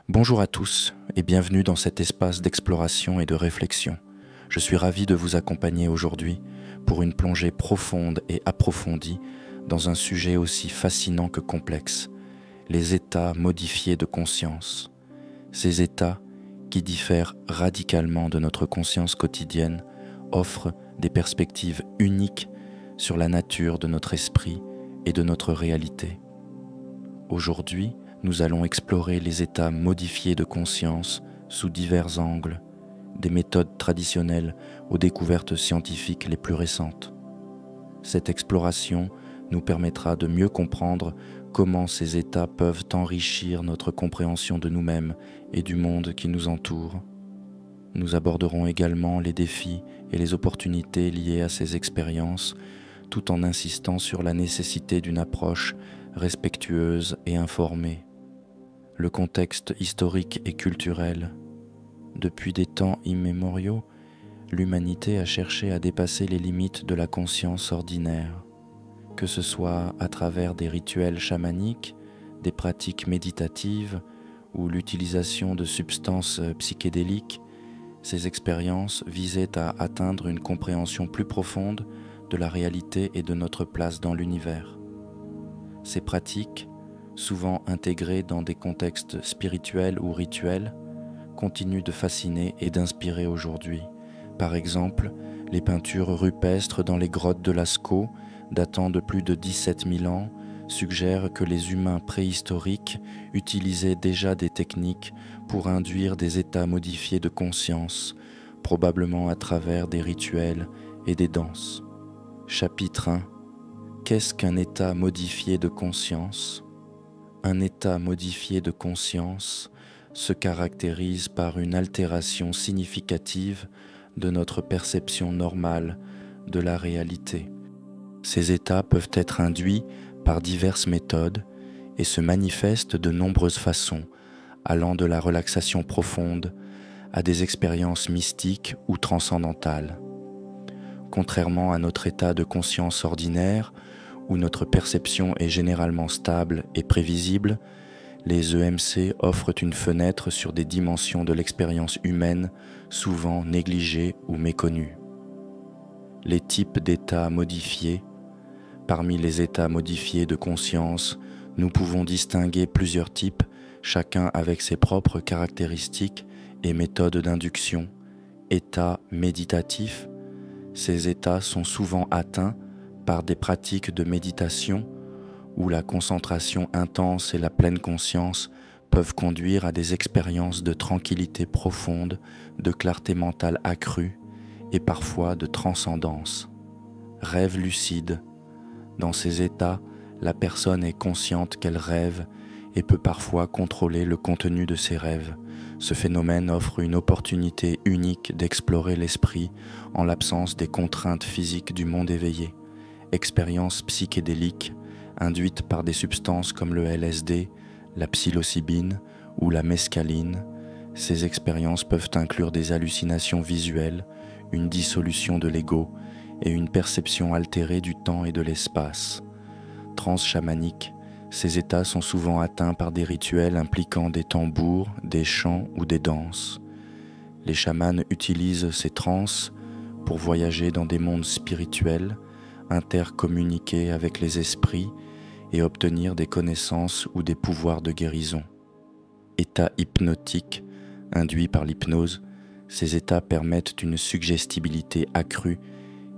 Bonjour à tous et bienvenue dans cet espace d'exploration et de réflexion. Je suis ravi de vous accompagner aujourd'hui pour une plongée profonde et approfondie dans un sujet aussi fascinant que complexe, les états modifiés de conscience. Ces états, qui diffèrent radicalement de notre conscience quotidienne, offrent des perspectives uniques sur la nature de notre esprit et de notre réalité. Aujourd'hui, nous allons explorer les états modifiés de conscience sous divers angles, des méthodes traditionnelles aux découvertes scientifiques les plus récentes. Cette exploration nous permettra de mieux comprendre comment ces états peuvent enrichir notre compréhension de nous-mêmes et du monde qui nous entoure. Nous aborderons également les défis et les opportunités liées à ces expériences, tout en insistant sur la nécessité d'une approche respectueuse et informée. Le contexte historique et culturel. Depuis des temps immémoriaux, l'humanité a cherché à dépasser les limites de la conscience ordinaire, que ce soit à travers des rituels chamaniques, des pratiques méditatives ou l'utilisation de substances psychédéliques. Ces expériences visaient à atteindre une compréhension plus profonde de la réalité et de notre place dans l'univers. Ces pratiques, souvent intégrées dans des contextes spirituels ou rituels, continuent de fasciner et d'inspirer aujourd'hui. Par exemple, les peintures rupestres dans les grottes de Lascaux, datant de plus de 17 000 ans, suggèrent que les humains préhistoriques utilisaient déjà des techniques pour induire des états modifiés de conscience, probablement à travers des rituels et des danses. Chapitre 1. Qu'est-ce qu'un état modifié de conscience ? Un état modifié de conscience se caractérise par une altération significative de notre perception normale de la réalité. Ces états peuvent être induits par diverses méthodes et se manifestent de nombreuses façons, allant de la relaxation profonde à des expériences mystiques ou transcendantales. Contrairement à notre état de conscience ordinaire, où notre perception est généralement stable et prévisible, les EMC offrent une fenêtre sur des dimensions de l'expérience humaine souvent négligées ou méconnues. Les types d'états modifiés. Parmi les états modifiés de conscience, nous pouvons distinguer plusieurs types, chacun avec ses propres caractéristiques et méthodes d'induction. États méditatifs. Ces états sont souvent atteints par des pratiques de méditation où la concentration intense et la pleine conscience peuvent conduire à des expériences de tranquillité profonde, de clarté mentale accrue et parfois de transcendance. Rêve lucide. Dans ces états, la personne est consciente qu'elle rêve et peut parfois contrôler le contenu de ses rêves. Ce phénomène offre une opportunité unique d'explorer l'esprit en l'absence des contraintes physiques du monde éveillé. Expériences psychédéliques induites par des substances comme le LSD, la psilocybine ou la mescaline. Ces expériences peuvent inclure des hallucinations visuelles, une dissolution de l'ego et une perception altérée du temps et de l'espace. Transe chamanique. Ces états sont souvent atteints par des rituels impliquant des tambours, des chants ou des danses. Les chamans utilisent ces transes pour voyager dans des mondes spirituels, intercommuniquer avec les esprits et obtenir des connaissances ou des pouvoirs de guérison. États hypnotiques induits par l'hypnose, ces états permettent une suggestibilité accrue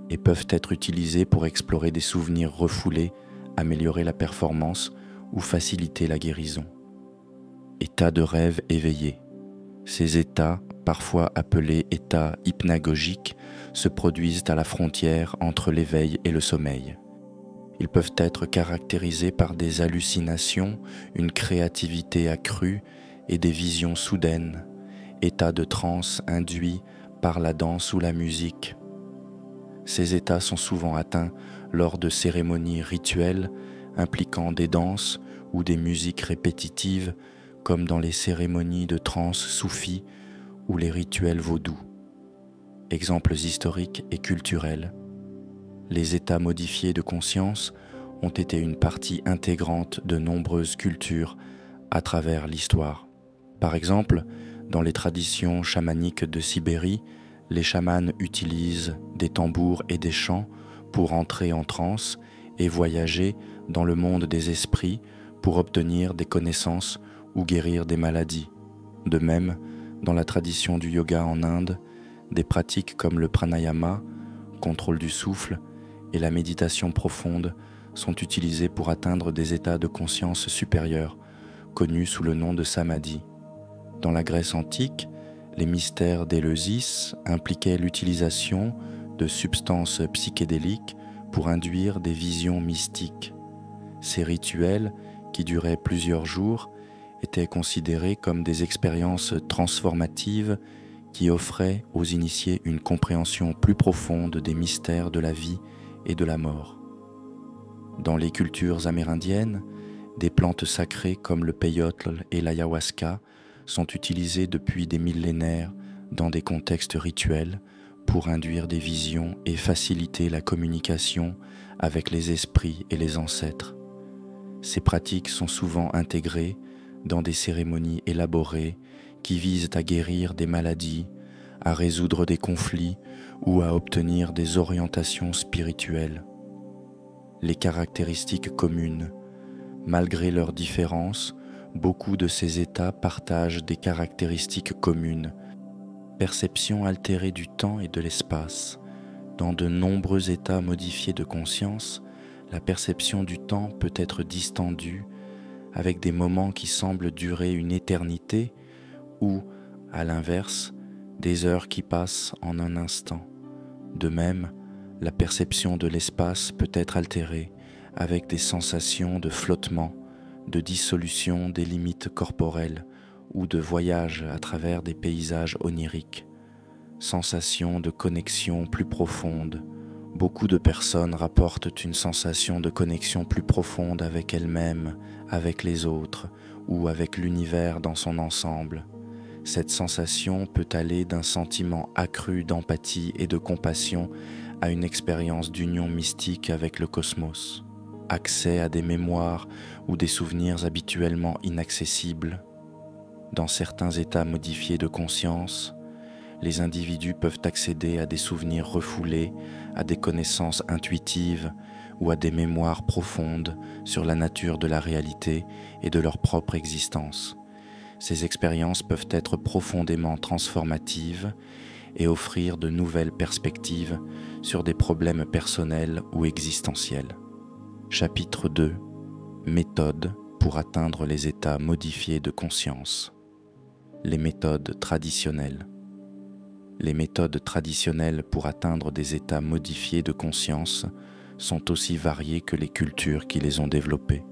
et peuvent être utilisés pour explorer des souvenirs refoulés, améliorer la performance ou faciliter la guérison. État de rêve éveillé. Ces états, parfois appelés états hypnagogiques, se produisent à la frontière entre l'éveil et le sommeil. Ils peuvent être caractérisés par des hallucinations, une créativité accrue et des visions soudaines, états de transe induits par la danse ou la musique. Ces états sont souvent atteints lors de cérémonies rituelles impliquant des danses ou des musiques répétitives comme dans les cérémonies de transe soufis ou les rituels vaudous. Exemples historiques et culturels. Les états modifiés de conscience ont été une partie intégrante de nombreuses cultures à travers l'histoire. Par exemple, dans les traditions chamaniques de Sibérie, les chamans utilisent des tambours et des chants pour entrer en transe et voyager dans le monde des esprits pour obtenir des connaissances ou guérir des maladies. De même, dans la tradition du yoga en Inde, des pratiques comme le pranayama, contrôle du souffle, et la méditation profonde sont utilisées pour atteindre des états de conscience supérieurs, connus sous le nom de samadhi. Dans la Grèce antique, les mystères d'Éleusis impliquaient l'utilisation de substances psychédéliques pour induire des visions mystiques. Ces rituels, qui duraient plusieurs jours, étaient considérés comme des expériences transformatives qui offraient aux initiés une compréhension plus profonde des mystères de la vie et de la mort. Dans les cultures amérindiennes, des plantes sacrées comme le peyote et l'ayahuasca sont utilisées depuis des millénaires dans des contextes rituels pour induire des visions et faciliter la communication avec les esprits et les ancêtres. Ces pratiques sont souvent intégrées dans des cérémonies élaborées qui visent à guérir des maladies, à résoudre des conflits ou à obtenir des orientations spirituelles. Les caractéristiques communes. Malgré leurs différences, beaucoup de ces états partagent des caractéristiques communes. Perception altérée du temps et de l'espace. Dans de nombreux états modifiés de conscience, la perception du temps peut être distendue, avec des moments qui semblent durer une éternité ou, à l'inverse, des heures qui passent en un instant. De même, la perception de l'espace peut être altérée, avec des sensations de flottement, de dissolution des limites corporelles ou de voyage à travers des paysages oniriques. Sensation de connexion plus profonde. Beaucoup de personnes rapportent une sensation de connexion plus profonde avec elles-mêmes, avec les autres ou avec l'univers dans son ensemble. Cette sensation peut aller d'un sentiment accru d'empathie et de compassion à une expérience d'union mystique avec le cosmos. Accès à des mémoires ou des souvenirs habituellement inaccessibles. Dans certains états modifiés de conscience, les individus peuvent accéder à des souvenirs refoulés, à des connaissances intuitives ou à des mémoires profondes sur la nature de la réalité et de leur propre existence. Ces expériences peuvent être profondément transformatives et offrir de nouvelles perspectives sur des problèmes personnels ou existentiels. Chapitre 2. Méthodes pour atteindre les états modifiés de conscience. Les méthodes traditionnelles. Les méthodes traditionnelles pour atteindre des états modifiés de conscience sont aussi variées que les cultures qui les ont développées.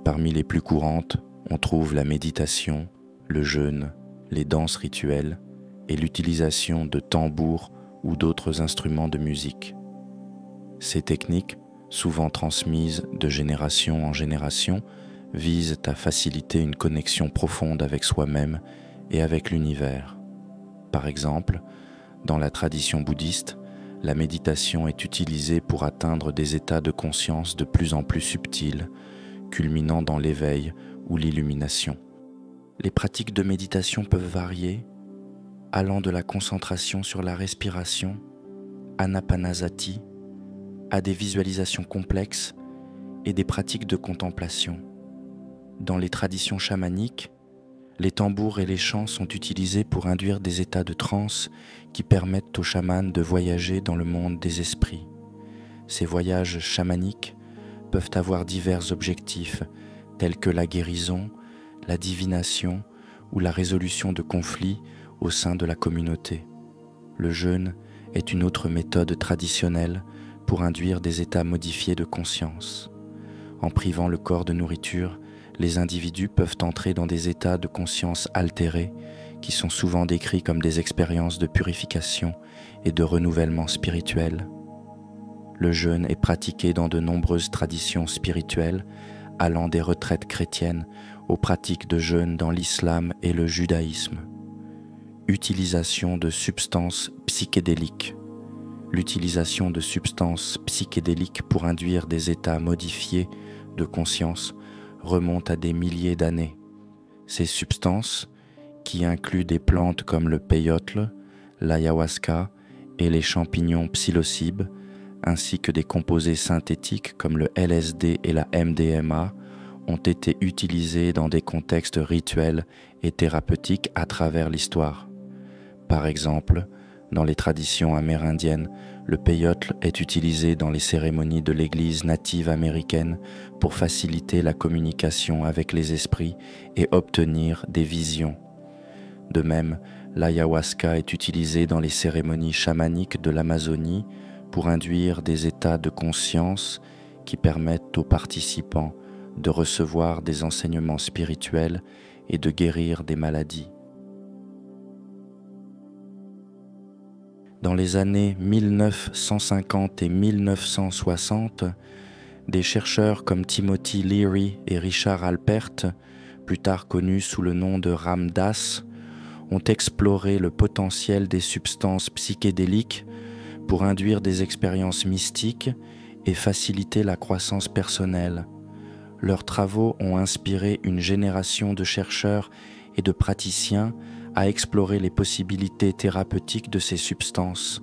Parmi les plus courantes, on trouve la méditation, le jeûne, les danses rituelles et l'utilisation de tambours ou d'autres instruments de musique. Ces techniques, souvent transmises de génération en génération, visent à faciliter une connexion profonde avec soi-même et avec l'univers. Par exemple, dans la tradition bouddhiste, la méditation est utilisée pour atteindre des états de conscience de plus en plus subtils, culminant dans l'éveil ou l'illumination. Les pratiques de méditation peuvent varier, allant de la concentration sur la respiration, anapanasati, à des visualisations complexes et des pratiques de contemplation. Dans les traditions chamaniques, les tambours et les chants sont utilisés pour induire des états de transe qui permettent aux chamans de voyager dans le monde des esprits. Ces voyages chamaniques peuvent avoir divers objectifs, tels que la guérison, la divination ou la résolution de conflits au sein de la communauté. Le jeûne est une autre méthode traditionnelle pour induire des états modifiés de conscience. En privant le corps de nourriture, les individus peuvent entrer dans des états de conscience altérés qui sont souvent décrits comme des expériences de purification et de renouvellement spirituel. Le jeûne est pratiqué dans de nombreuses traditions spirituelles, allant des retraites chrétiennes aux pratiques de jeûne dans l'islam et le judaïsme. Utilisation de substances psychédéliques. L'utilisation de substances psychédéliques pour induire des états modifiés de conscience remonte à des milliers d'années. Ces substances, qui incluent des plantes comme le peyote, l'ayahuasca et les champignons psilocybes, ainsi que des composés synthétiques comme le LSD et la MDMA, ont été utilisés dans des contextes rituels et thérapeutiques à travers l'histoire. Par exemple, dans les traditions amérindiennes, le peyote est utilisé dans les cérémonies de l'église native américaine pour faciliter la communication avec les esprits et obtenir des visions. De même, l'ayahuasca est utilisé dans les cérémonies chamaniques de l'Amazonie pour induire des états de conscience qui permettent aux participants de recevoir des enseignements spirituels et de guérir des maladies. Dans les années 1950 et 1960, des chercheurs comme Timothy Leary et Richard Alpert, plus tard connus sous le nom de Ram Dass, ont exploré le potentiel des substances psychédéliques pour induire des expériences mystiques et faciliter la croissance personnelle. Leurs travaux ont inspiré une génération de chercheurs et de praticiens à explorer les possibilités thérapeutiques de ces substances,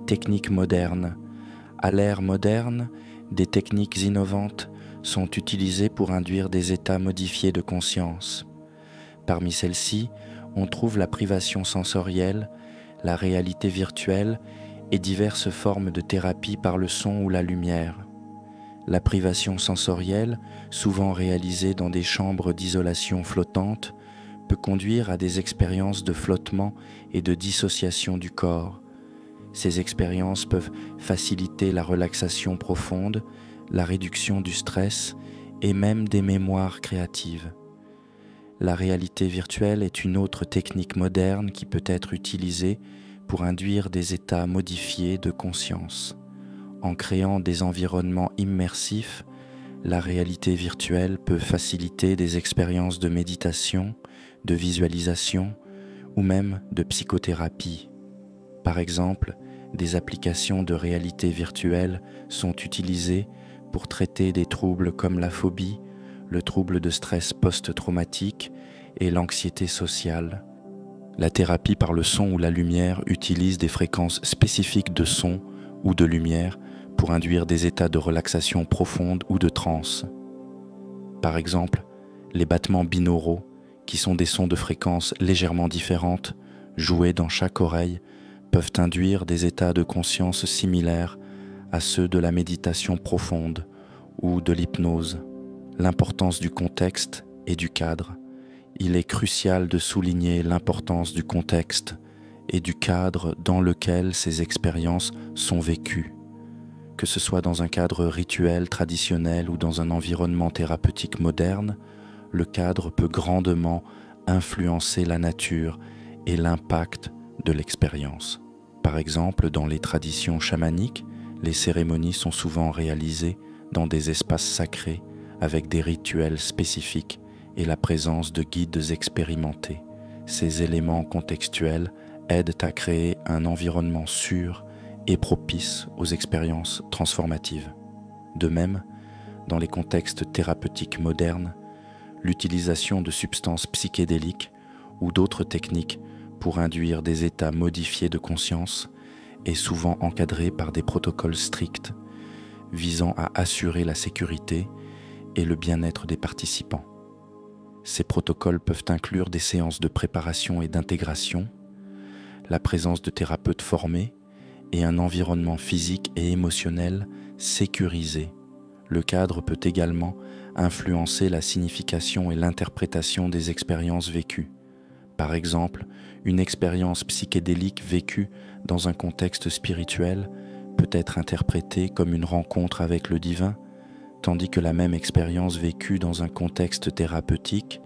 techniques modernes. À l'ère moderne, des techniques innovantes sont utilisées pour induire des états modifiés de conscience. Parmi celles-ci, on trouve la privation sensorielle, la réalité virtuelle et diverses formes de thérapie par le son ou la lumière. La privation sensorielle, souvent réalisée dans des chambres d'isolation flottantes, peut conduire à des expériences de flottement et de dissociation du corps. Ces expériences peuvent faciliter la relaxation profonde, la réduction du stress et même des mémoires créatives. La réalité virtuelle est une autre technique moderne qui peut être utilisée pour induire des états modifiés de conscience. En créant des environnements immersifs, la réalité virtuelle peut faciliter des expériences de méditation, de visualisation ou même de psychothérapie. Par exemple, des applications de réalité virtuelle sont utilisées pour traiter des troubles comme la phobie, le trouble de stress post-traumatique et l'anxiété sociale. La thérapie par le son ou la lumière utilise des fréquences spécifiques de son ou de lumière pour induire des états de relaxation profonde ou de transe. Par exemple, les battements binauraux, qui sont des sons de fréquences légèrement différentes, joués dans chaque oreille, peuvent induire des états de conscience similaires à ceux de la méditation profonde ou de l'hypnose. L'importance du contexte et du cadre. Il est crucial de souligner l'importance du contexte et du cadre dans lequel ces expériences sont vécues. Que ce soit dans un cadre rituel, traditionnel ou dans un environnement thérapeutique moderne, le cadre peut grandement influencer la nature et l'impact de l'expérience. Par exemple, dans les traditions chamaniques, les cérémonies sont souvent réalisées dans des espaces sacrés avec des rituels spécifiques et la présence de guides expérimentés. Ces éléments contextuels aident à créer un environnement sûr et propice aux expériences transformatives. De même, dans les contextes thérapeutiques modernes, l'utilisation de substances psychédéliques ou d'autres techniques pour induire des états modifiés de conscience est souvent encadrée par des protocoles stricts visant à assurer la sécurité et le bien-être des participants. Ces protocoles peuvent inclure des séances de préparation et d'intégration, la présence de thérapeutes formés et un environnement physique et émotionnel sécurisé. Le cadre peut également influencer la signification et l'interprétation des expériences vécues. Par exemple, une expérience psychédélique vécue dans un contexte spirituel peut être interprétée comme une rencontre avec le divin, tandis que la même expérience vécue dans un contexte thérapeutique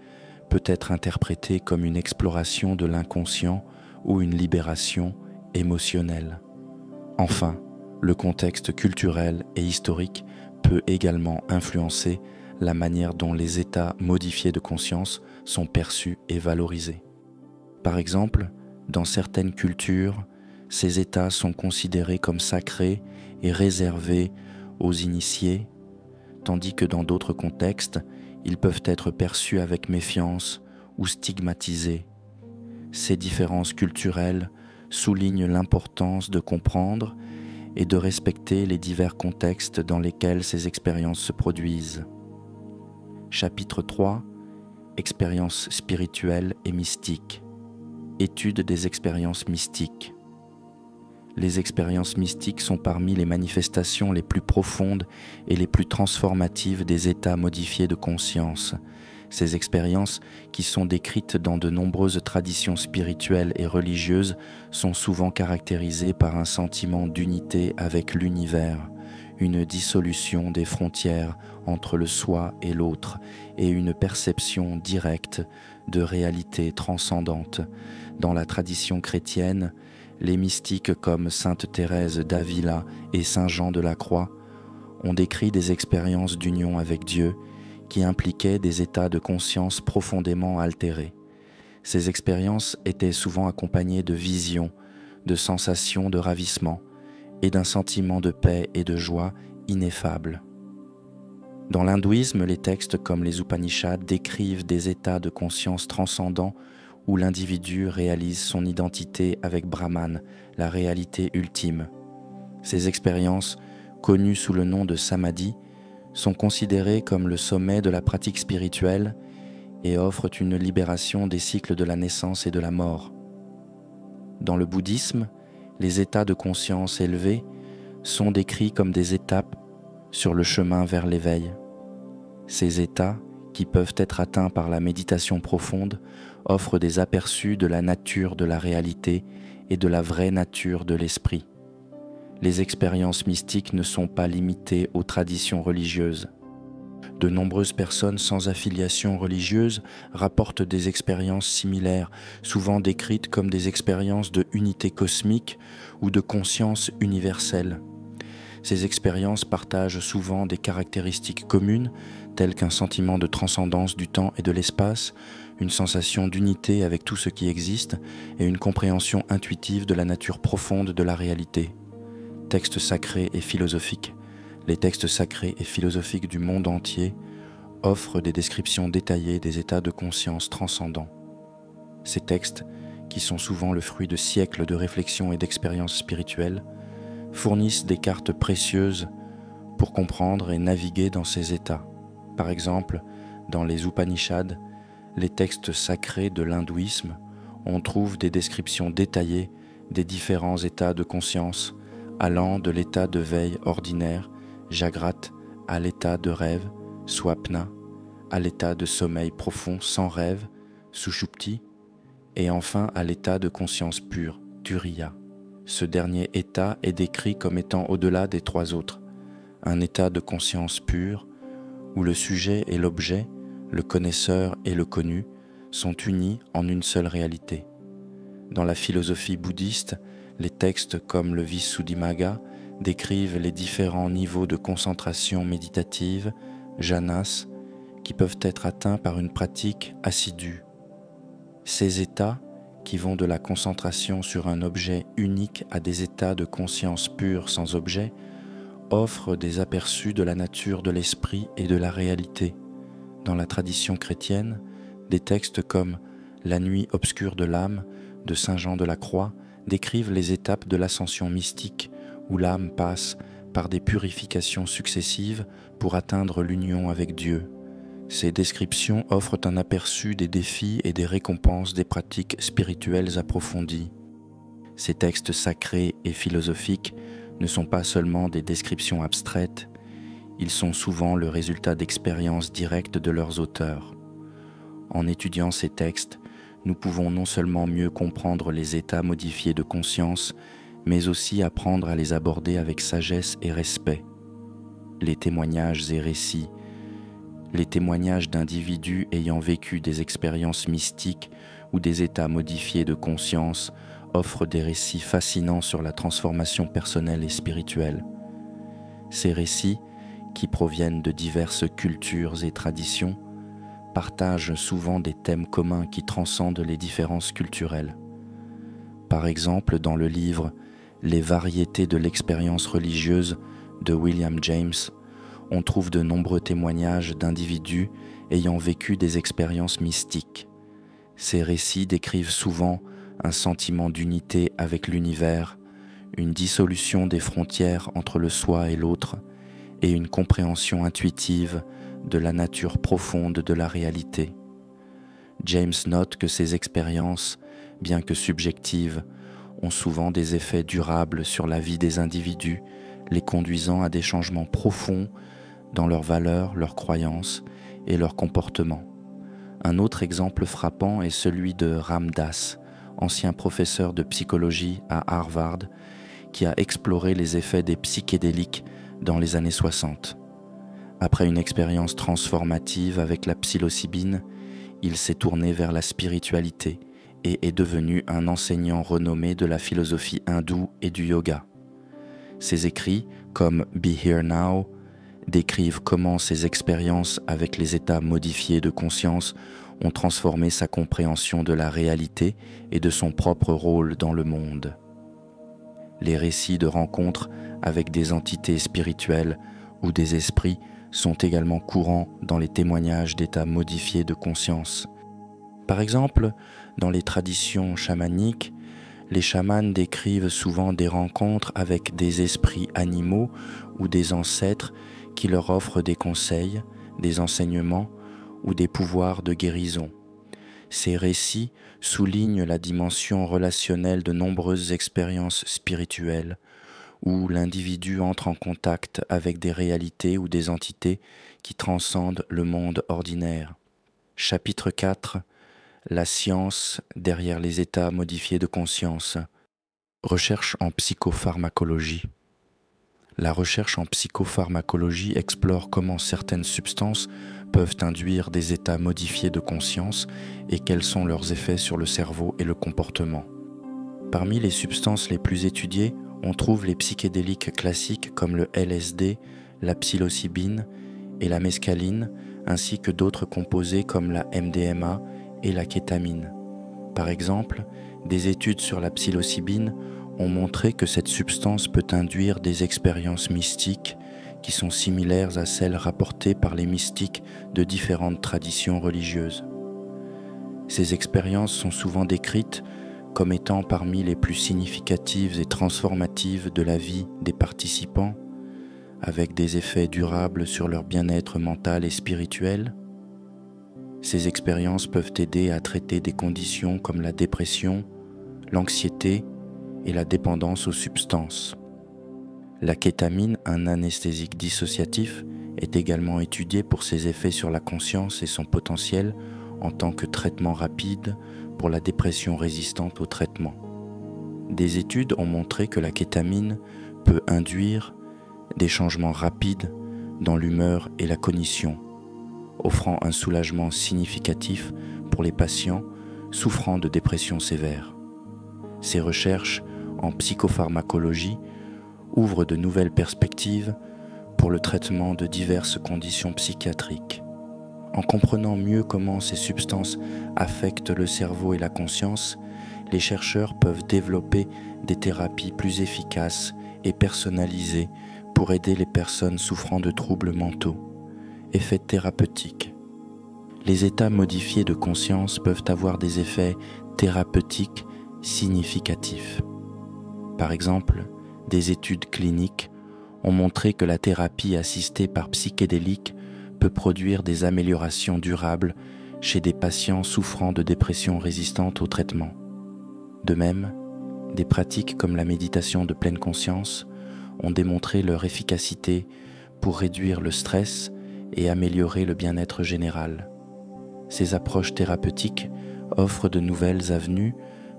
peut être interprétée comme une exploration de l'inconscient ou une libération émotionnelle. Enfin, le contexte culturel et historique peut également influencer la manière dont les états modifiés de conscience sont perçus et valorisés. Par exemple, dans certaines cultures, ces états sont considérés comme sacrés et réservés aux initiés, tandis que dans d'autres contextes, ils peuvent être perçus avec méfiance ou stigmatisées. Ces différences culturelles soulignent l'importance de comprendre et de respecter les divers contextes dans lesquels ces expériences se produisent. Chapitre 3. Expériences spirituelles et mystiques. Étude des expériences mystiques. Les expériences mystiques sont parmi les manifestations les plus profondes et les plus transformatives des états modifiés de conscience. Ces expériences, qui sont décrites dans de nombreuses traditions spirituelles et religieuses, sont souvent caractérisées par un sentiment d'unité avec l'univers, une dissolution des frontières entre le soi et l'autre et une perception directe de réalité transcendante. Dans la tradition chrétienne, les mystiques comme Sainte Thérèse d'Avila et Saint Jean de la Croix ont décrit des expériences d'union avec Dieu qui impliquaient des états de conscience profondément altérés. Ces expériences étaient souvent accompagnées de visions, de sensations de ravissement et d'un sentiment de paix et de joie ineffable. Dans l'hindouisme, les textes comme les Upanishads décrivent des états de conscience transcendants où l'individu réalise son identité avec Brahman, la réalité ultime. Ces expériences, connues sous le nom de samadhi, sont considérées comme le sommet de la pratique spirituelle et offrent une libération des cycles de la naissance et de la mort. Dans le bouddhisme, les états de conscience élevés sont décrits comme des étapes sur le chemin vers l'éveil. Ces états, qui peuvent être atteints par la méditation profonde, offrent des aperçus de la nature de la réalité et de la vraie nature de l'esprit. Les expériences mystiques ne sont pas limitées aux traditions religieuses. De nombreuses personnes sans affiliation religieuse rapportent des expériences similaires, souvent décrites comme des expériences de unité cosmique ou de conscience universelle. Ces expériences partagent souvent des caractéristiques communes, telles qu'un sentiment de transcendance du temps et de l'espace, une sensation d'unité avec tout ce qui existe et une compréhension intuitive de la nature profonde de la réalité. Textes sacrés et philosophiques. Les textes sacrés et philosophiques du monde entier offrent des descriptions détaillées des états de conscience transcendants. Ces textes, qui sont souvent le fruit de siècles de réflexion et d'expériences spirituelles, fournissent des cartes précieuses pour comprendre et naviguer dans ces états. Par exemple, dans les Upanishads, les textes sacrés de l'hindouisme, on trouve des descriptions détaillées des différents états de conscience, allant de l'état de veille ordinaire, Jagrat, à l'état de rêve, Swapna, à l'état de sommeil profond sans rêve, Sushupti, et enfin à l'état de conscience pure, Turiya. Ce dernier état est décrit comme étant au-delà des trois autres, un état de conscience pure où le sujet et l'objet, le connaisseur et le connu sont unis en une seule réalité. Dans la philosophie bouddhiste, les textes comme le Visuddhimagga décrivent les différents niveaux de concentration méditative, jhanas, qui peuvent être atteints par une pratique assidue. Ces états, qui vont de la concentration sur un objet unique à des états de conscience pure sans objet, offrent des aperçus de la nature de l'esprit et de la réalité. Dans la tradition chrétienne, des textes comme « La nuit obscure de l'âme » de Saint Jean de la Croix décrivent les étapes de l'ascension mystique où l'âme passe par des purifications successives pour atteindre l'union avec Dieu. Ces descriptions offrent un aperçu des défis et des récompenses des pratiques spirituelles approfondies. Ces textes sacrés et philosophiques ne sont pas seulement des descriptions abstraites, ils sont souvent le résultat d'expériences directes de leurs auteurs. En étudiant ces textes, nous pouvons non seulement mieux comprendre les états modifiés de conscience, mais aussi apprendre à les aborder avec sagesse et respect. Les témoignages et récits, les témoignages d'individus ayant vécu des expériences mystiques ou des états modifiés de conscience offrent des récits fascinants sur la transformation personnelle et spirituelle. Ces récits, qui proviennent de diverses cultures et traditions, partagent souvent des thèmes communs qui transcendent les différences culturelles. Par exemple, dans le livre « Les variétés de l'expérience religieuse » de William James, on trouve de nombreux témoignages d'individus ayant vécu des expériences mystiques. Ces récits décrivent souvent un sentiment d'unité avec l'univers, une dissolution des frontières entre le soi et l'autre, et une compréhension intuitive de la nature profonde de la réalité. James note que ces expériences, bien que subjectives, ont souvent des effets durables sur la vie des individus, les conduisant à des changements profonds dans leurs valeurs, leurs croyances et leurs comportements. Un autre exemple frappant est celui de Ram Dass, ancien professeur de psychologie à Harvard, qui a exploré les effets des psychédéliques dans les années 60. Après une expérience transformative avec la psilocybine, il s'est tourné vers la spiritualité et est devenu un enseignant renommé de la philosophie hindoue et du yoga. Ses écrits, comme Be Here Now, décrivent comment ses expériences avec les états modifiés de conscience ont transformé sa compréhension de la réalité et de son propre rôle dans le monde. Les récits de rencontres avec des entités spirituelles ou des esprits sont également courants dans les témoignages d'états modifiés de conscience. Par exemple, dans les traditions chamaniques, les chamans décrivent souvent des rencontres avec des esprits animaux ou des ancêtres qui leur offrent des conseils, des enseignements ou des pouvoirs de guérison. Ces récits soulignent la dimension relationnelle de nombreuses expériences spirituelles où l'individu entre en contact avec des réalités ou des entités qui transcendent le monde ordinaire. Chapitre 4. La science derrière les états modifiés de conscience. Recherche en psychopharmacologie. La recherche en psychopharmacologie explore comment certaines substances peuvent induire des états modifiés de conscience et quels sont leurs effets sur le cerveau et le comportement. Parmi les substances les plus étudiées, on trouve les psychédéliques classiques comme le LSD, la psilocybine et la mescaline, ainsi que d'autres composés comme la MDMA et la kétamine. Par exemple, des études sur la psilocybine ont montré que cette substance peut induire des expériences mystiques qui sont similaires à celles rapportées par les mystiques de différentes traditions religieuses. Ces expériences sont souvent décrites comme étant parmi les plus significatives et transformatives de la vie des participants, avec des effets durables sur leur bien-être mental et spirituel. Ces expériences peuvent aider à traiter des conditions comme la dépression, l'anxiété et la dépendance aux substances. La kétamine, un anesthésique dissociatif, est également étudiée pour ses effets sur la conscience et son potentiel en tant que traitement rapide pour la dépression résistante au traitement. Des études ont montré que la kétamine peut induire des changements rapides dans l'humeur et la cognition, offrant un soulagement significatif pour les patients souffrant de dépression sévère. Ces recherches en psychopharmacologie ouvrent de nouvelles perspectives pour le traitement de diverses conditions psychiatriques. En comprenant mieux comment ces substances affectent le cerveau et la conscience, les chercheurs peuvent développer des thérapies plus efficaces et personnalisées pour aider les personnes souffrant de troubles mentaux. Effets thérapeutiques. Les états modifiés de conscience peuvent avoir des effets thérapeutiques significatifs. Par exemple, des études cliniques ont montré que la thérapie assistée par psychédéliques peut produire des améliorations durables chez des patients souffrant de dépression résistante au traitement. De même, des pratiques comme la méditation de pleine conscience ont démontré leur efficacité pour réduire le stress et améliorer le bien-être général. Ces approches thérapeutiques offrent de nouvelles avenues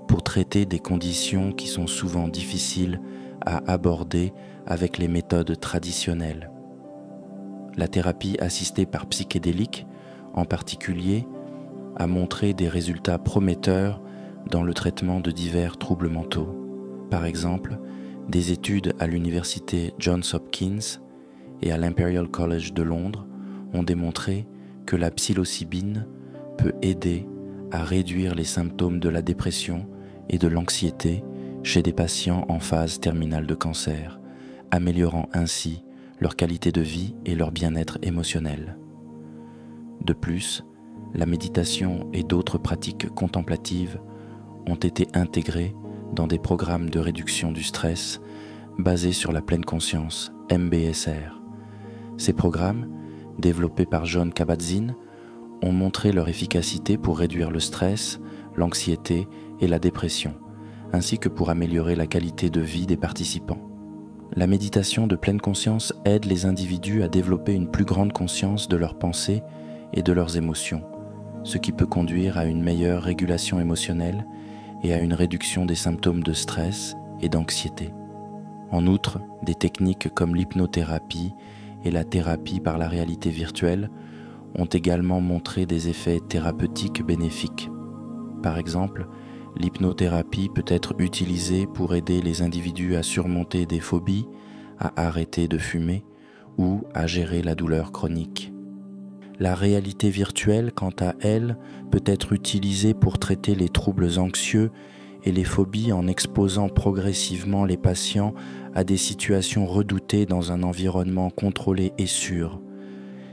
pour traiter des conditions qui sont souvent difficiles à aborder avec les méthodes traditionnelles. La thérapie assistée par psychédéliques, en particulier, a montré des résultats prometteurs dans le traitement de divers troubles mentaux. Par exemple, des études à l'université Johns Hopkins et à l'Imperial College de Londres ont démontré que la psilocybine peut aider à réduire les symptômes de la dépression et de l'anxiété chez des patients en phase terminale de cancer, améliorant ainsi leur qualité de vie et leur bien-être émotionnel. De plus, la méditation et d'autres pratiques contemplatives ont été intégrées dans des programmes de réduction du stress basés sur la pleine conscience, MBSR. Ces programmes, développés par Jon Kabat-Zinn, ont montré leur efficacité pour réduire le stress, l'anxiété et la dépression, ainsi que pour améliorer la qualité de vie des participants. La méditation de pleine conscience aide les individus à développer une plus grande conscience de leurs pensées et de leurs émotions, ce qui peut conduire à une meilleure régulation émotionnelle et à une réduction des symptômes de stress et d'anxiété. En outre, des techniques comme l'hypnothérapie et la thérapie par la réalité virtuelle ont également montré des effets thérapeutiques bénéfiques. Par exemple, l'hypnothérapie peut être utilisée pour aider les individus à surmonter des phobies, à arrêter de fumer ou à gérer la douleur chronique. La réalité virtuelle, quant à elle, peut être utilisée pour traiter les troubles anxieux et les phobies en exposant progressivement les patients à des situations redoutées dans un environnement contrôlé et sûr.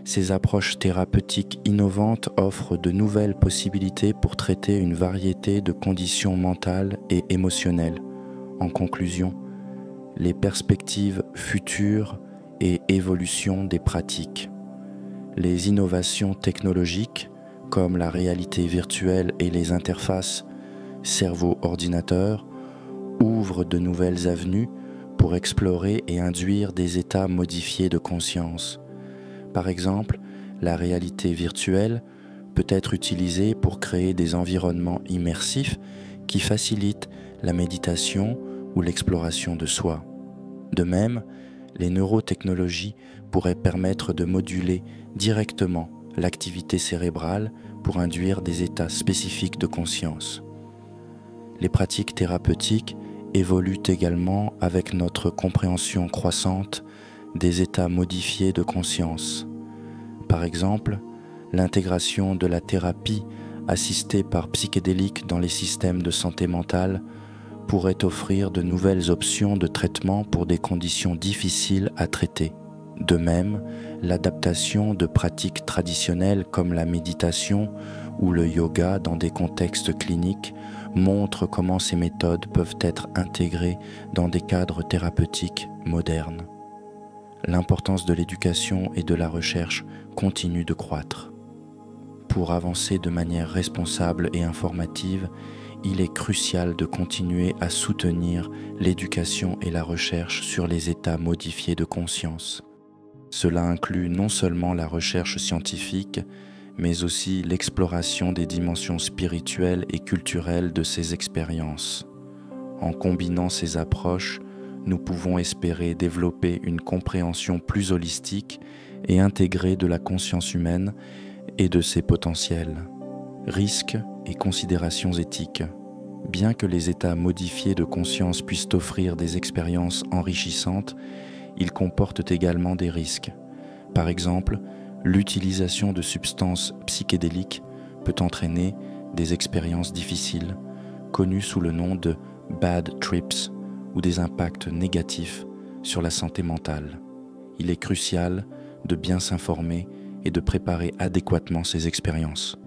Ces approches thérapeutiques innovantes offrent de nouvelles possibilités pour traiter une variété de conditions mentales et émotionnelles. En conclusion, les perspectives futures et évolution des pratiques. Les innovations technologiques, comme la réalité virtuelle et les interfaces cerveau-ordinateur, ouvrent de nouvelles avenues pour explorer et induire des états modifiés de conscience. Par exemple, la réalité virtuelle peut être utilisée pour créer des environnements immersifs qui facilitent la méditation ou l'exploration de soi. De même, les neurotechnologies pourraient permettre de moduler directement l'activité cérébrale pour induire des états spécifiques de conscience. Les pratiques thérapeutiques évoluent également avec notre compréhension croissante des états modifiés de conscience. Par exemple, l'intégration de la thérapie assistée par psychédéliques dans les systèmes de santé mentale pourrait offrir de nouvelles options de traitement pour des conditions difficiles à traiter. De même, l'adaptation de pratiques traditionnelles comme la méditation ou le yoga dans des contextes cliniques montre comment ces méthodes peuvent être intégrées dans des cadres thérapeutiques modernes. L'importance de l'éducation et de la recherche continue de croître. Pour avancer de manière responsable et informative, il est crucial de continuer à soutenir l'éducation et la recherche sur les états modifiés de conscience. Cela inclut non seulement la recherche scientifique, mais aussi l'exploration des dimensions spirituelles et culturelles de ces expériences. En combinant ces approches, nous pouvons espérer développer une compréhension plus holistique et intégrée de la conscience humaine et de ses potentiels, risques et considérations éthiques. Bien que les états modifiés de conscience puissent offrir des expériences enrichissantes, ils comportent également des risques. Par exemple, l'utilisation de substances psychédéliques peut entraîner des expériences difficiles, connues sous le nom de bad trips, ou des impacts négatifs sur la santé mentale. Il est crucial de bien s'informer et de préparer adéquatement ces expériences.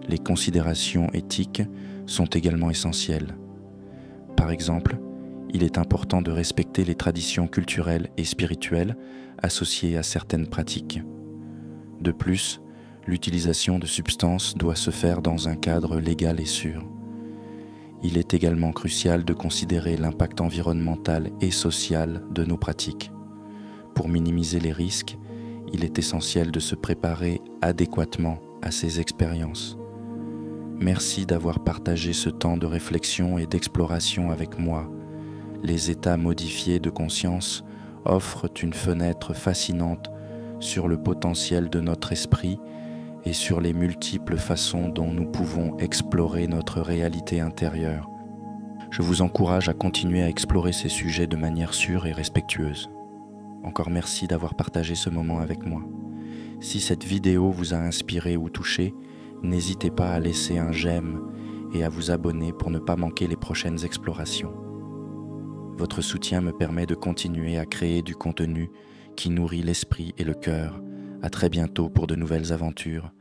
Les considérations éthiques sont également essentielles. Par exemple, il est important de respecter les traditions culturelles et spirituelles associées à certaines pratiques. De plus, l'utilisation de substances doit se faire dans un cadre légal et sûr. Il est également crucial de considérer l'impact environnemental et social de nos pratiques. Pour minimiser les risques, il est essentiel de se préparer adéquatement à ces expériences. Merci d'avoir partagé ce temps de réflexion et d'exploration avec moi. Les états modifiés de conscience offrent une fenêtre fascinante sur le potentiel de notre esprit et sur les multiples façons dont nous pouvons explorer notre réalité intérieure. Je vous encourage à continuer à explorer ces sujets de manière sûre et respectueuse. Encore merci d'avoir partagé ce moment avec moi. Si cette vidéo vous a inspiré ou touché, n'hésitez pas à laisser un j'aime et à vous abonner pour ne pas manquer les prochaines explorations. Votre soutien me permet de continuer à créer du contenu qui nourrit l'esprit et le cœur. À très bientôt pour de nouvelles aventures